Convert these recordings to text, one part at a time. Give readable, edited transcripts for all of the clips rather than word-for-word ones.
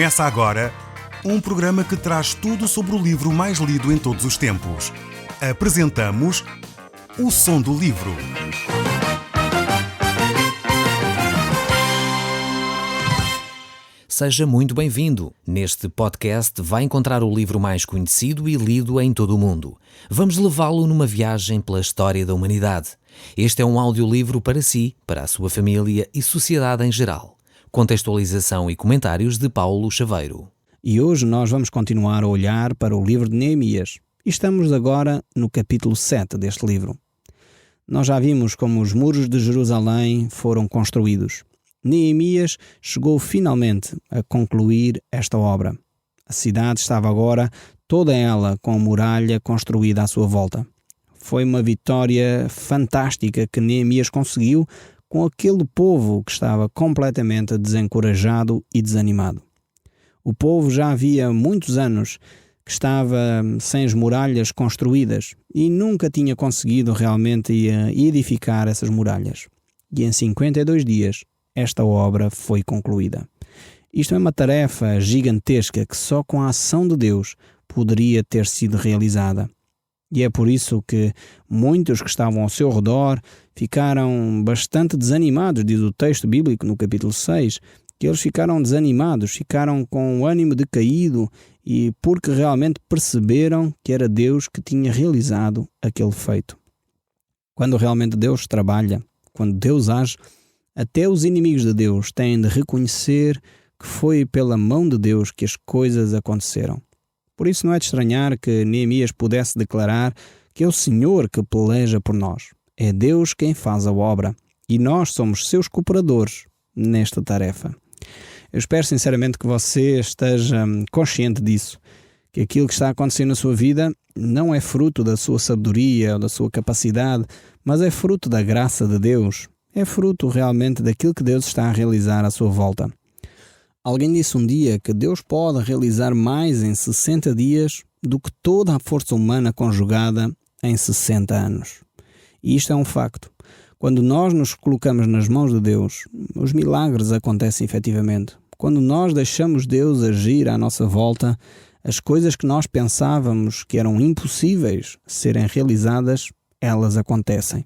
Começa agora um programa que traz tudo sobre o livro mais lido em todos os tempos. Apresentamos O Som do Livro. Seja muito bem-vindo. Neste podcast vai encontrar o livro mais conhecido e lido em todo o mundo. Vamos levá-lo numa viagem pela história da humanidade. Este é um audiolivro para si, para a sua família e sociedade em geral. Contextualização e comentários de Paulo Chaveiro. E hoje nós vamos continuar a olhar para o livro de Neemias. E estamos agora no capítulo 7 deste livro. Nós já vimos como os muros de Jerusalém foram construídos. Neemias chegou finalmente a concluir esta obra. A cidade estava agora toda ela com a muralha construída à sua volta. Foi uma vitória fantástica que Neemias conseguiu com aquele povo que estava completamente desencorajado e desanimado. O povo já havia muitos anos que estava sem as muralhas construídas e nunca tinha conseguido realmente edificar essas muralhas. E em 52 dias esta obra foi concluída. Isto é uma tarefa gigantesca que só com a ação de Deus poderia ter sido realizada. E é por isso que muitos que estavam ao seu redor ficaram bastante desanimados, diz o texto bíblico no capítulo 6, que eles ficaram desanimados, ficaram com o ânimo decaído e porque realmente perceberam que era Deus que tinha realizado aquele feito. Quando realmente Deus trabalha, quando Deus age, até os inimigos de Deus têm de reconhecer que foi pela mão de Deus que as coisas aconteceram. Por isso não é de estranhar que Neemias pudesse declarar que é o Senhor que peleja por nós. É Deus quem faz a obra e nós somos seus cooperadores nesta tarefa. Eu espero sinceramente que você esteja consciente disso, que aquilo que está acontecendo na sua vida não é fruto da sua sabedoria ou da sua capacidade, mas é fruto da graça de Deus. É fruto realmente daquilo que Deus está a realizar à sua volta. Alguém disse um dia que Deus pode realizar mais em 60 dias do que toda a força humana conjugada em 60 anos. E isto é um facto. Quando nós nos colocamos nas mãos de Deus, os milagres acontecem efetivamente. Quando nós deixamos Deus agir à nossa volta, as coisas que nós pensávamos que eram impossíveis serem realizadas, elas acontecem.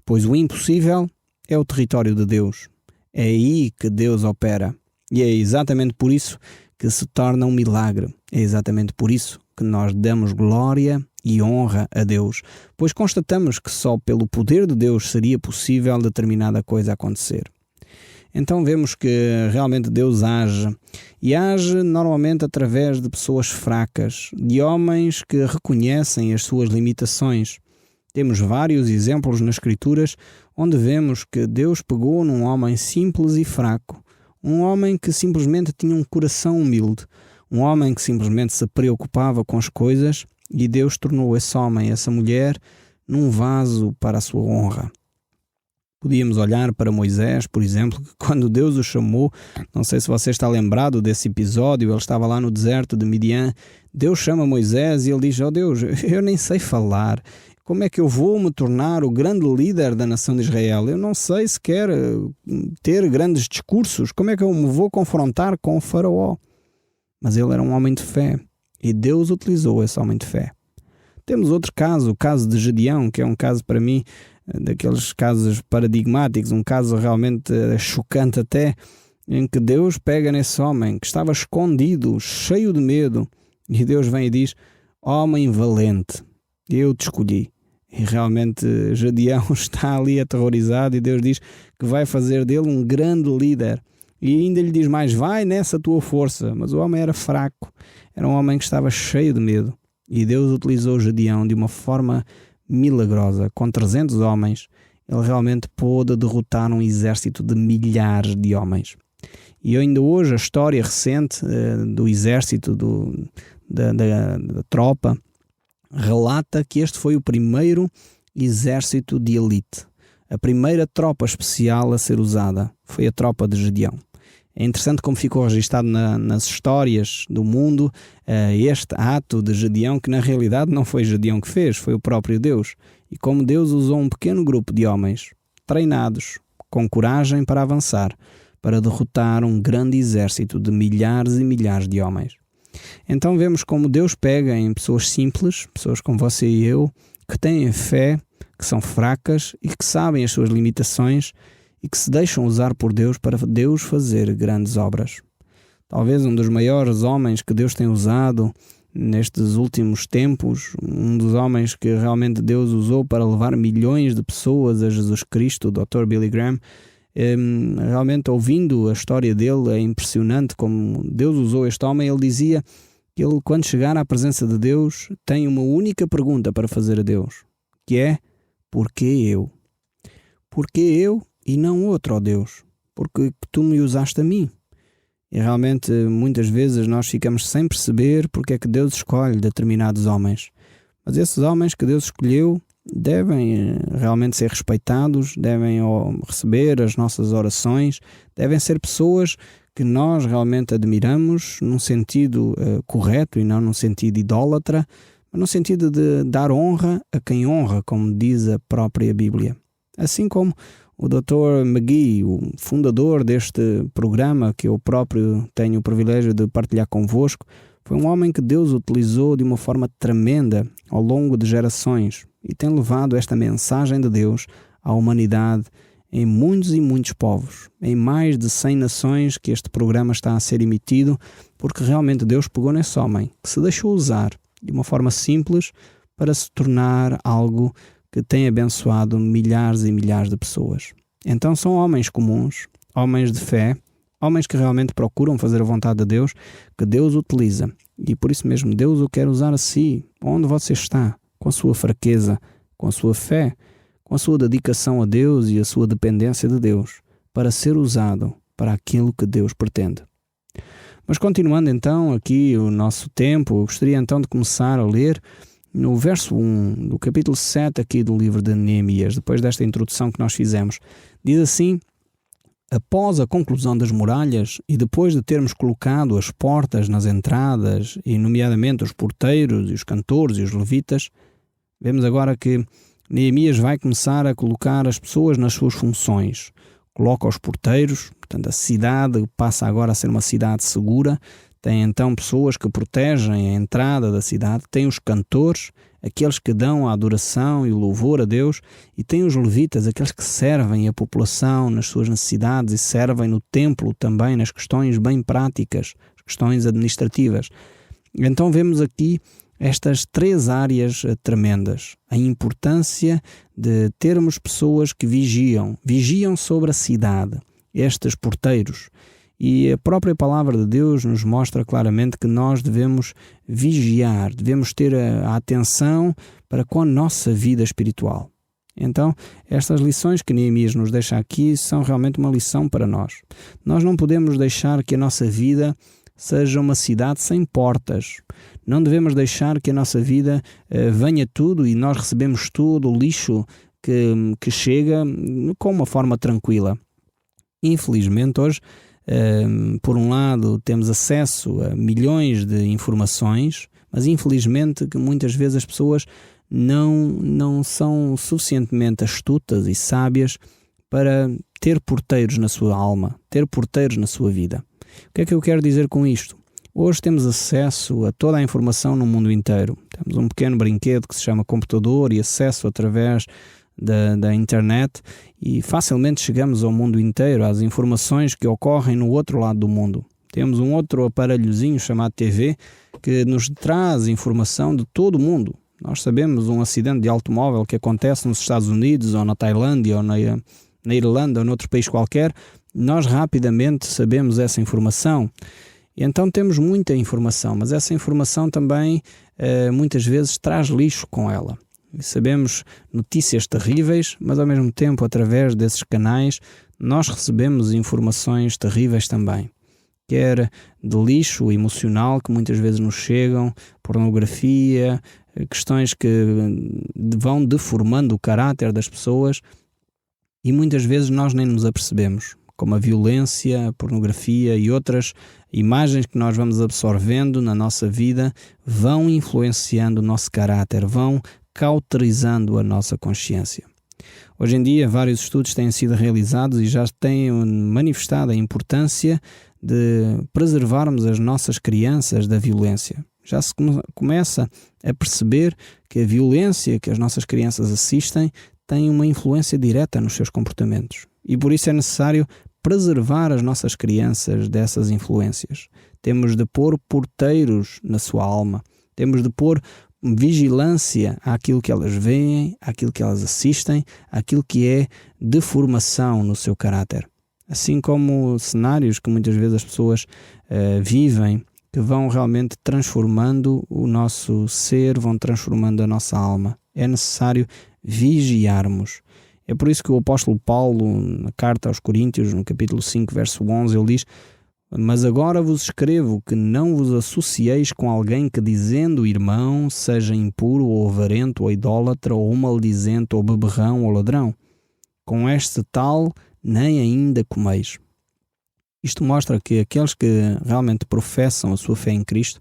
Pois o impossível é o território de Deus. É aí que Deus opera. E é exatamente por isso que se torna um milagre. É exatamente por isso que nós damos glória e honra a Deus, pois constatamos que só pelo poder de Deus seria possível determinada coisa acontecer. Então vemos que realmente Deus age, e age normalmente através de pessoas fracas, de homens que reconhecem as suas limitações. Temos vários exemplos nas Escrituras onde vemos que Deus pegou num homem simples e fraco, um homem que simplesmente tinha um coração humilde, um homem que simplesmente se preocupava com as coisas, e Deus tornou esse homem, essa mulher, num vaso para a sua honra. Podíamos olhar para Moisés, por exemplo, que quando Deus o chamou, não sei se você está lembrado desse episódio, ele estava lá no deserto de Midian, Deus chama Moisés e ele diz: "Oh Deus, eu nem sei falar. Como é que eu vou me tornar o grande líder da nação de Israel? Eu não sei sequer ter grandes discursos. Como é que eu me vou confrontar com o faraó?" Mas ele era um homem de fé e Deus utilizou esse homem de fé. Temos outro caso, o caso de Gedeão, que é um caso para mim daqueles casos paradigmáticos, um caso realmente chocante até, em que Deus pega nesse homem que estava escondido, cheio de medo, e Deus vem e diz: "Homem valente, eu te escolhi." E realmente Gedeão está ali aterrorizado e Deus diz que vai fazer dele um grande líder. E ainda lhe diz mais: "Vai nessa tua força." Mas o homem era fraco, era um homem que estava cheio de medo. E Deus utilizou Gedeão de uma forma milagrosa. Com 300 homens, ele realmente pôde derrotar um exército de milhares de homens. E ainda hoje a história recente do exército, da tropa, relata que este foi o primeiro exército de elite. A primeira tropa especial a ser usada foi a tropa de Gedeão. É interessante como ficou registado nas histórias do mundo este ato de Gedeão, que na realidade não foi Gedeão que fez, foi o próprio Deus. E como Deus usou um pequeno grupo de homens treinados, com coragem para avançar, para derrotar um grande exército de milhares e milhares de homens. Então vemos como Deus pega em pessoas simples, pessoas como você e eu, que têm fé, que são fracas e que sabem as suas limitações e que se deixam usar por Deus para Deus fazer grandes obras. Talvez um dos maiores homens que Deus tem usado nestes últimos tempos, um dos homens que realmente Deus usou para levar milhões de pessoas a Jesus Cristo, o Dr. Billy Graham. Realmente, ouvindo a história dele, é impressionante como Deus usou este homem. Ele dizia que ele, quando chegar à presença de Deus, tem uma única pergunta para fazer a Deus, que é: porquê eu? Porquê eu e não outro, ó Deus? Porque tu me usaste a mim. E realmente, muitas vezes nós ficamos sem perceber porque é que Deus escolhe determinados homens. Mas esses homens que Deus escolheu devem realmente ser respeitados, devem receber as nossas orações, devem ser pessoas que nós realmente admiramos num sentido correto e não num sentido idólatra, mas no sentido de dar honra a quem honra, como diz a própria Bíblia. Assim como o Dr. McGee, o fundador deste programa que eu próprio tenho o privilégio de partilhar convosco, foi um homem que Deus utilizou de uma forma tremenda ao longo de gerações e tem levado esta mensagem de Deus à humanidade em muitos e muitos povos, em mais de 100 nações que este programa está a ser emitido, porque realmente Deus pegou nesse homem que se deixou usar de uma forma simples para se tornar algo que tem abençoado milhares e milhares de pessoas. Então são homens comuns, homens de fé, homens que realmente procuram fazer a vontade de Deus, que Deus utiliza. E por isso mesmo Deus o quer usar a si, onde você está, com a sua fraqueza, com a sua fé, com a sua dedicação a Deus e a sua dependência de Deus, para ser usado para aquilo que Deus pretende. Mas continuando então aqui o nosso tempo, eu gostaria então de começar a ler no verso 1 do capítulo 7 aqui do livro de Neemias, depois desta introdução que nós fizemos. Diz assim: após a conclusão das muralhas e depois de termos colocado as portas nas entradas, e nomeadamente os porteiros e os cantores e os levitas, vemos agora que Neemias vai começar a colocar as pessoas nas suas funções. Coloca os porteiros, portanto a cidade passa agora a ser uma cidade segura. Tem então pessoas que protegem a entrada da cidade, tem os cantores, aqueles que dão a adoração e o louvor a Deus, e tem os levitas, aqueles que servem a população nas suas necessidades e servem no templo também nas questões bem práticas, as questões administrativas. Então vemos aqui estas três áreas tremendas. A importância de termos pessoas que vigiam sobre a cidade, estes porteiros. E a própria palavra de Deus nos mostra claramente que nós devemos vigiar, devemos ter a atenção para com a nossa vida espiritual. Então, estas lições que Neemias nos deixa aqui são realmente uma lição para nós. Nós não podemos deixar que a nossa vida seja uma cidade sem portas. Não devemos deixar que a nossa vida venha tudo e nós recebemos tudo, o lixo que chega com uma forma tranquila. Infelizmente, hoje, por um lado, temos acesso a milhões de informações, mas infelizmente que muitas vezes as pessoas não são suficientemente astutas e sábias para ter porteiros na sua alma, ter porteiros na sua vida. O que é que eu quero dizer com isto? Hoje temos acesso a toda a informação no mundo inteiro. Temos um pequeno brinquedo que se chama computador e acesso através da internet e facilmente chegamos ao mundo inteiro, às informações que ocorrem no outro lado do mundo. Temos um outro aparelhozinho chamado TV que nos traz informação de todo o mundo. Nós sabemos um acidente de automóvel que acontece nos Estados Unidos ou na Tailândia ou na Irlanda ou noutro país qualquer, nós rapidamente sabemos essa informação. E então temos muita informação, mas essa informação também muitas vezes traz lixo com ela. E sabemos notícias terríveis, mas ao mesmo tempo, através desses canais, nós recebemos informações terríveis também. Quer de lixo emocional que muitas vezes nos chegam, pornografia, questões que vão deformando o caráter das pessoas e muitas vezes nós nem nos apercebemos, como a violência, a pornografia e outras imagens que nós vamos absorvendo na nossa vida vão influenciando o nosso caráter, vão cauterizando a nossa consciência. Hoje em dia, vários estudos têm sido realizados e já têm manifestado a importância de preservarmos as nossas crianças da violência. Já se começa a perceber que a violência que as nossas crianças assistem tem uma influência direta nos seus comportamentos. E por isso é necessário preservar as nossas crianças dessas influências. Temos de pôr porteiros na sua alma. Temos de pôr vigilância àquilo que elas veem, àquilo que elas assistem, àquilo que é deformação no seu caráter. Assim como cenários que muitas vezes as pessoas vivem, que vão realmente transformando o nosso ser, vão transformando a nossa alma. É necessário vigiarmos. É por isso que o apóstolo Paulo, na carta aos Coríntios, no capítulo 5, verso 11, ele diz: mas agora vos escrevo que não vos associeis com alguém que, dizendo irmão, seja impuro, ou avarento, ou idólatra, ou maldizente, ou beberrão, ou ladrão. Com este tal, nem ainda comeis. Isto mostra que aqueles que realmente professam a sua fé em Cristo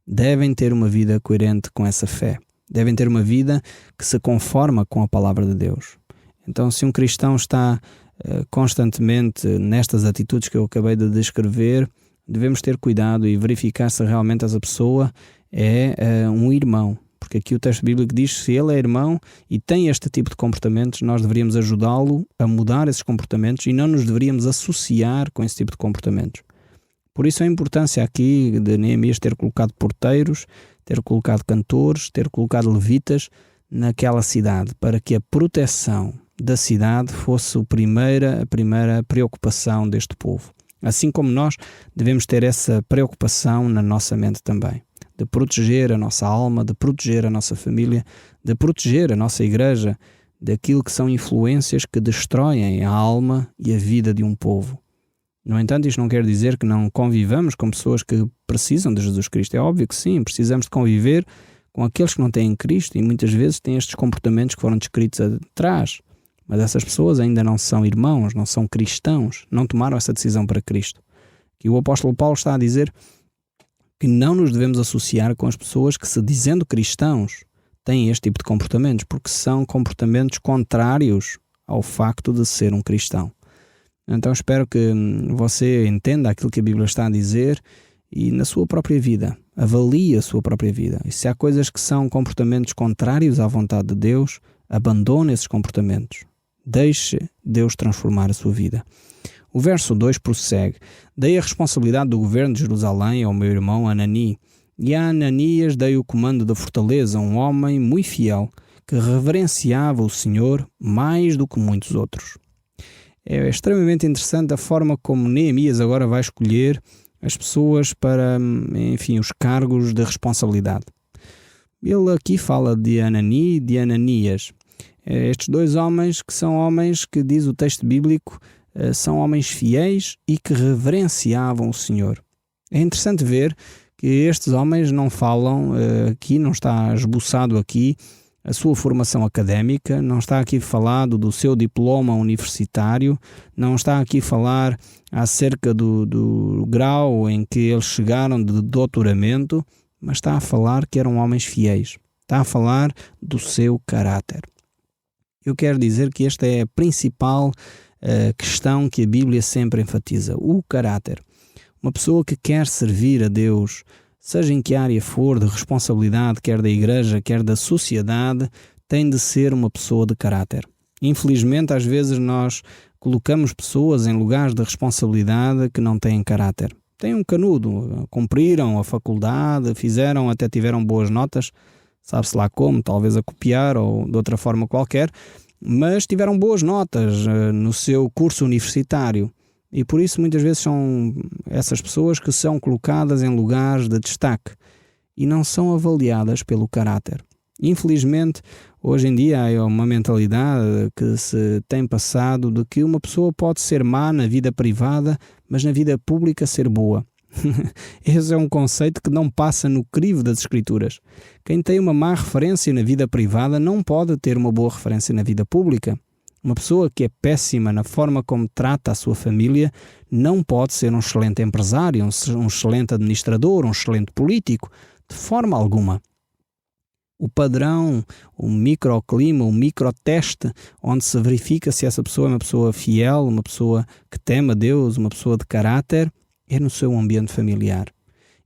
devem ter uma vida coerente com essa fé. Devem ter uma vida que se conforma com a palavra de Deus. Então, se um cristão está constantemente nestas atitudes que eu acabei de descrever, devemos ter cuidado e verificar se realmente essa pessoa é um irmão. Porque aqui o texto bíblico diz que se ele é irmão e tem este tipo de comportamentos, nós deveríamos ajudá-lo a mudar esses comportamentos e não nos deveríamos associar com esse tipo de comportamentos. Por isso a importância aqui de Neemias ter colocado porteiros, ter colocado cantores, ter colocado levitas naquela cidade, para que a proteção da cidade fosse a primeira preocupação deste povo. Assim como nós devemos ter essa preocupação na nossa mente também, de proteger a nossa alma, de proteger a nossa família, de proteger a nossa igreja daquilo que são influências que destroem a alma e a vida de um povo. No entanto, isto não quer dizer que não convivamos com pessoas que precisam de Jesus Cristo. É óbvio que sim, precisamos de conviver com aqueles que não têm Cristo e muitas vezes têm estes comportamentos que foram descritos atrás. Mas essas pessoas ainda não são irmãos, não são cristãos, não tomaram essa decisão para Cristo. E o apóstolo Paulo está a dizer que não nos devemos associar com as pessoas que, se dizendo cristãos, têm este tipo de comportamentos, porque são comportamentos contrários ao facto de ser um cristão. Então espero que você entenda aquilo que a Bíblia está a dizer e na sua própria vida, avalie a sua própria vida. E se há coisas que são comportamentos contrários à vontade de Deus, abandone esses comportamentos. Deixe Deus transformar a sua vida. O verso 2 prossegue: dei a responsabilidade do governo de Jerusalém ao meu irmão Anani, e a Ananias dei o comando da fortaleza, um homem muito fiel, que reverenciava o Senhor mais do que muitos outros. É extremamente interessante a forma como Neemias agora vai escolher as pessoas para, os cargos de responsabilidade. Ele aqui fala de Anani e de Ananias. Estes dois homens que são homens que, diz o texto bíblico, são homens fiéis e que reverenciavam o Senhor. É interessante ver que estes homens não falam aqui, não está esboçado aqui a sua formação académica, não está aqui falado do seu diploma universitário, não está aqui a falar acerca do grau em que eles chegaram de doutoramento, mas está a falar que eram homens fiéis. Está a falar do seu caráter. Eu quero dizer que esta é a principal questão que a Bíblia sempre enfatiza, o caráter. Uma pessoa que quer servir a Deus, seja em que área for de responsabilidade, quer da igreja, quer da sociedade, tem de ser uma pessoa de caráter. Infelizmente, às vezes nós colocamos pessoas em lugares de responsabilidade que não têm caráter. Têm um canudo, cumpriram a faculdade, até tiveram boas notas, sabe-se lá como, talvez a copiar ou de outra forma qualquer, mas tiveram boas notas no seu curso universitário. E por isso muitas vezes são essas pessoas que são colocadas em lugares de destaque e não são avaliadas pelo caráter. Infelizmente, hoje em dia há uma mentalidade que se tem passado de que uma pessoa pode ser má na vida privada, mas na vida pública ser boa. Esse é um conceito que não passa no crivo das Escrituras. Quem tem uma má referência na vida privada não pode ter uma boa referência na vida pública. Uma pessoa que é péssima na forma como trata a sua família não pode ser um excelente empresário, um excelente administrador, um excelente político, de forma alguma. o padrão, o microclima, o microteste, onde se verifica se essa pessoa é uma pessoa fiel, uma pessoa que teme a Deus, uma pessoa de caráter, é no seu ambiente familiar.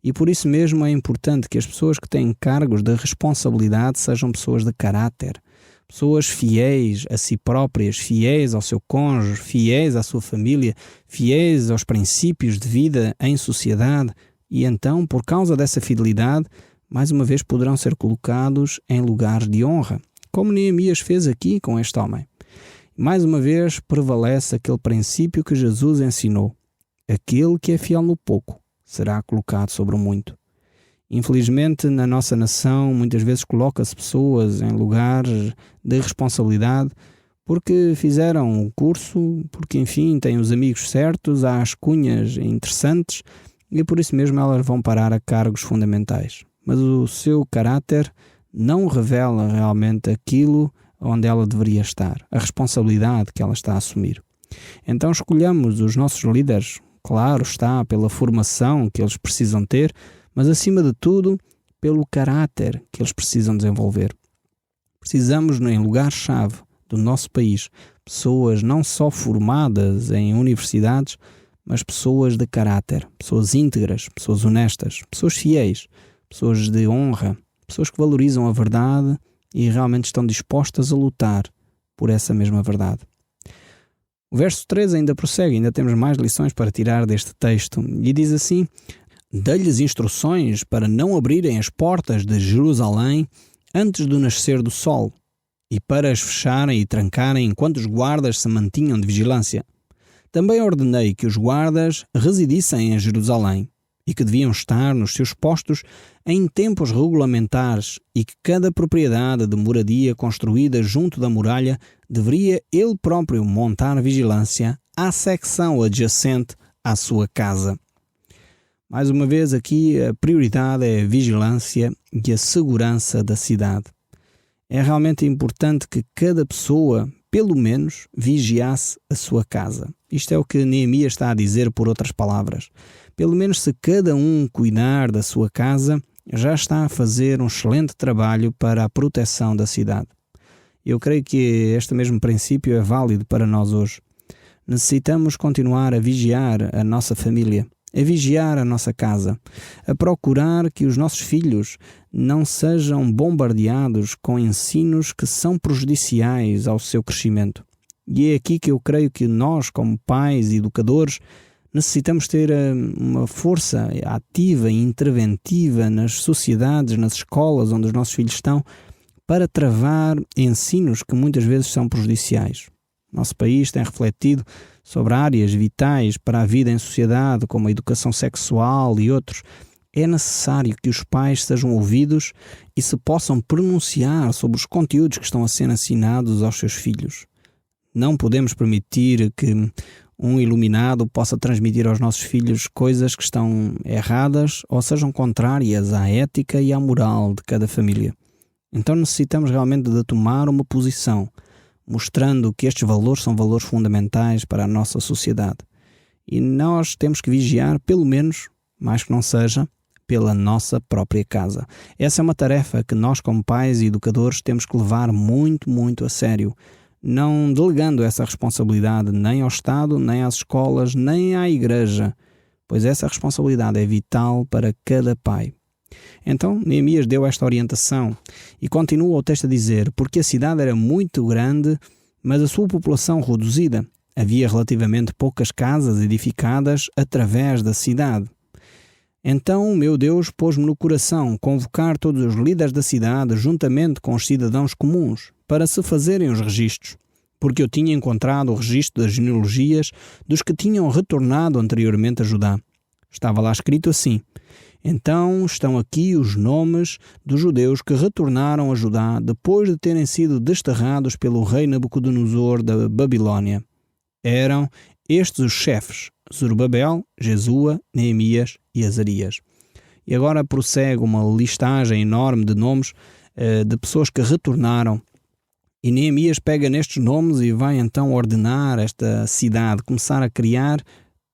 E por isso mesmo é importante que as pessoas que têm cargos de responsabilidade sejam pessoas de caráter, pessoas fiéis a si próprias, fiéis ao seu cônjuge, fiéis à sua família, fiéis aos princípios de vida em sociedade. E então, por causa dessa fidelidade, mais uma vez poderão ser colocados em lugares de honra, como Neemias fez aqui com este homem. Mais uma vez prevalece aquele princípio que Jesus ensinou: aquele que é fiel no pouco será colocado sobre o muito. Infelizmente, na nossa nação, muitas vezes coloca-se pessoas em lugares de responsabilidade porque fizeram o curso, porque, enfim, têm os amigos certos, há as cunhas interessantes e por isso mesmo elas vão parar a cargos fundamentais. Mas o seu caráter não revela realmente aquilo onde ela deveria estar, a responsabilidade que ela está a assumir. Então escolhamos os nossos líderes, claro está, pela formação que eles precisam ter, mas acima de tudo, pelo caráter que eles precisam desenvolver. Precisamos, em lugar-chave do nosso país, pessoas não só formadas em universidades, mas pessoas de caráter, pessoas íntegras, pessoas honestas, pessoas fiéis, pessoas de honra, pessoas que valorizam a verdade e realmente estão dispostas a lutar por essa mesma verdade. O verso 3 ainda prossegue, ainda temos mais lições para tirar deste texto, e diz assim: dê-lhes instruções para não abrirem as portas de Jerusalém antes do nascer do sol, e para as fecharem e trancarem enquanto os guardas se mantinham de vigilância. Também ordenei que os guardas residissem em Jerusalém, e que deviam estar nos seus postos em tempos regulamentares, e que cada propriedade de moradia construída junto da muralha deveria ele próprio montar vigilância à secção adjacente à sua casa. Mais uma vez aqui a prioridade é a vigilância e a segurança da cidade. É realmente importante que cada pessoa, pelo menos, vigiasse a sua casa. Isto é o que Neemias está a dizer por outras palavras. Pelo menos se cada um cuidar da sua casa, já está a fazer um excelente trabalho para a proteção da cidade. Eu creio que este mesmo princípio é válido para nós hoje. Necessitamos continuar a vigiar a nossa família, a vigiar a nossa casa, a procurar que os nossos filhos não sejam bombardeados com ensinos que são prejudiciais ao seu crescimento. E é aqui que eu creio que nós, como pais e educadores, necessitamos ter uma força ativa e interventiva nas sociedades, nas escolas onde os nossos filhos estão, para travar ensinos que muitas vezes são prejudiciais. Nosso país tem refletido sobre áreas vitais para a vida em sociedade, como a educação sexual e outros. É necessário que os pais sejam ouvidos e se possam pronunciar sobre os conteúdos que estão a ser ensinados aos seus filhos. Não podemos permitir que um iluminado possa transmitir aos nossos filhos coisas que estão erradas ou sejam contrárias à ética e à moral de cada família. Então necessitamos realmente de tomar uma posição, mostrando que estes valores são valores fundamentais para a nossa sociedade. E nós temos que vigiar, pelo menos, mais que não seja, pela nossa própria casa. Essa é uma tarefa que nós, como pais e educadores, temos que levar muito, muito a sério, não delegando essa responsabilidade nem ao Estado, nem às escolas, nem à Igreja, pois essa responsabilidade é vital para cada pai. Então, Neemias deu esta orientação e continua o texto a dizer: porque a cidade era muito grande, mas a sua população reduzida. Havia relativamente poucas casas edificadas através da cidade. Então o meu Deus pôs-me no coração convocar todos os líderes da cidade juntamente com os cidadãos comuns para se fazerem os registros, porque eu tinha encontrado o registro das genealogias dos que tinham retornado anteriormente a Judá. Estava lá escrito assim: então estão aqui os nomes dos judeus que retornaram a Judá depois de terem sido desterrados pelo rei Nabucodonosor da Babilônia. Eram estes os chefes: Zorobabel, Jesua, Neemias e Azarias. E agora prossegue uma listagem enorme de nomes de pessoas que retornaram. E Neemias pega nestes nomes e vai então ordenar esta cidade, começar a criar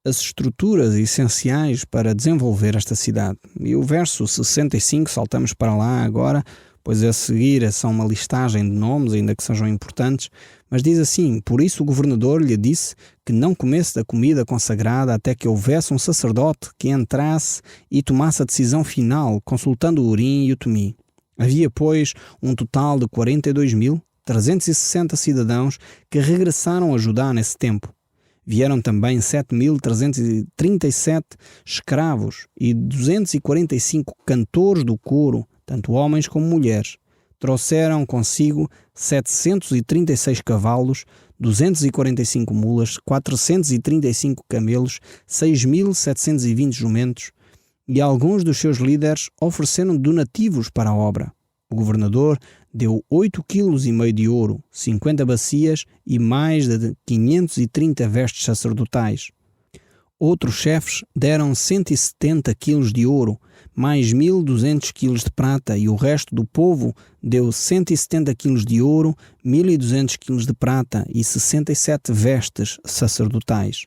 as estruturas essenciais para desenvolver esta cidade. E o verso 65, saltamos para lá agora, pois a seguir é só uma listagem de nomes, ainda que sejam importantes, mas diz assim: por isso o governador lhe disse que não comesse da comida consagrada até que houvesse um sacerdote que entrasse e tomasse a decisão final, consultando o Urim e o Tumim. Havia, pois, um total de 42.360 cidadãos que regressaram a Judá nesse tempo. Vieram também 7.337 escravos e 245 cantores do coro, tanto homens como mulheres. Trouxeram consigo 736 cavalos, 245 mulas, 435 camelos, 6.720 jumentos, e alguns dos seus líderes ofereceram donativos para a obra. O governador deu 8,5 kg de ouro, 50 bacias e mais de 530 vestes sacerdotais. Outros chefes deram 170 kg de ouro, mais 1.200 kg de prata, e o resto do povo deu 170 kg de ouro, 1.200 kg de prata e 67 vestes sacerdotais.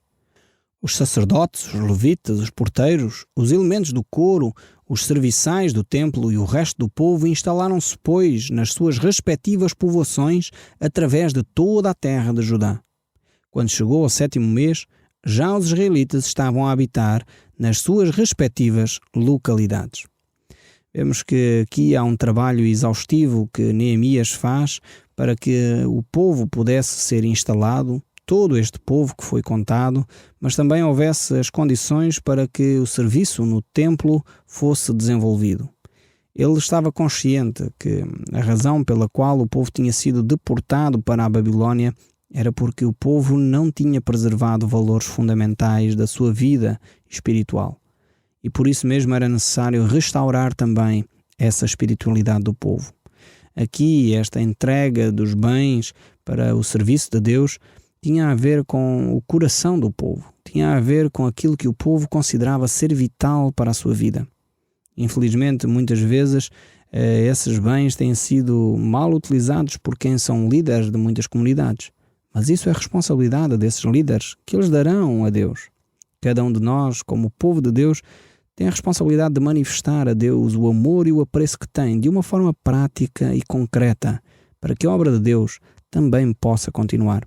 Os sacerdotes, os levitas, os porteiros, os elementos do coro, os serviçais do templo e o resto do povo instalaram-se, pois, nas suas respectivas povoações através de toda a terra de Judá. Quando chegou ao 7º mês, já os israelitas estavam a habitar nas suas respectivas localidades. Vemos que aqui há um trabalho exaustivo que Neemias faz para que o povo pudesse ser instalado, todo este povo que foi contado, mas também houvesse as condições para que o serviço no templo fosse desenvolvido. Ele estava consciente que a razão pela qual o povo tinha sido deportado para a Babilônia era porque o povo não tinha preservado valores fundamentais da sua vida espiritual. E por isso mesmo era necessário restaurar também essa espiritualidade do povo. Aqui, esta entrega dos bens para o serviço de Deus tinha a ver com o coração do povo, tinha a ver com aquilo que o povo considerava ser vital para a sua vida. Infelizmente, muitas vezes, esses bens têm sido mal utilizados por quem são líderes de muitas comunidades. Mas isso é responsabilidade desses líderes que eles darão a Deus. Cada um de nós, como povo de Deus, tem a responsabilidade de manifestar a Deus o amor e o apreço que tem de uma forma prática e concreta, para que a obra de Deus também possa continuar.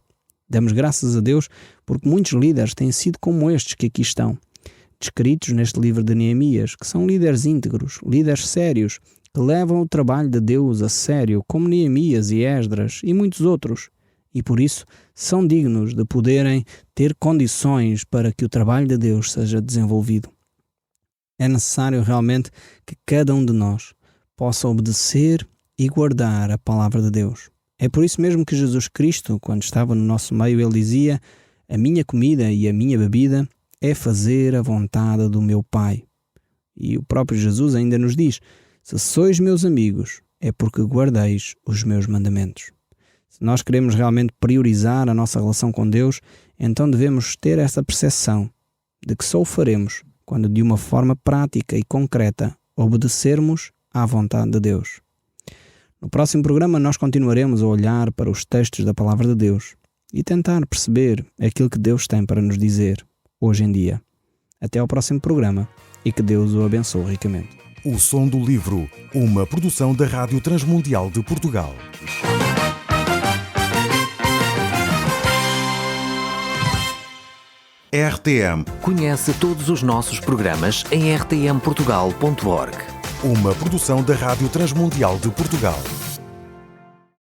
Damos graças a Deus porque muitos líderes têm sido como estes que aqui estão, descritos neste livro de Neemias, que são líderes íntegros, líderes sérios, que levam o trabalho de Deus a sério, como Neemias e Esdras e muitos outros, e por isso são dignos de poderem ter condições para que o trabalho de Deus seja desenvolvido. É necessário realmente que cada um de nós possa obedecer e guardar a palavra de Deus. É por isso mesmo que Jesus Cristo, quando estava no nosso meio, ele dizia: a minha comida e a minha bebida é fazer a vontade do meu Pai. E o próprio Jesus ainda nos diz: se sois meus amigos, é porque guardeis os meus mandamentos. Se nós queremos realmente priorizar a nossa relação com Deus, então devemos ter essa percepção de que só o faremos quando de uma forma prática e concreta obedecermos à vontade de Deus. No próximo programa nós continuaremos a olhar para os textos da Palavra de Deus e tentar perceber aquilo que Deus tem para nos dizer hoje em dia. Até ao próximo programa e que Deus o abençoe ricamente. O Som do Livro, uma produção da Rádio Transmundial de Portugal. RTM. Conhece todos os nossos programas em rtmportugal.org. Uma produção da Rádio Transmundial de Portugal.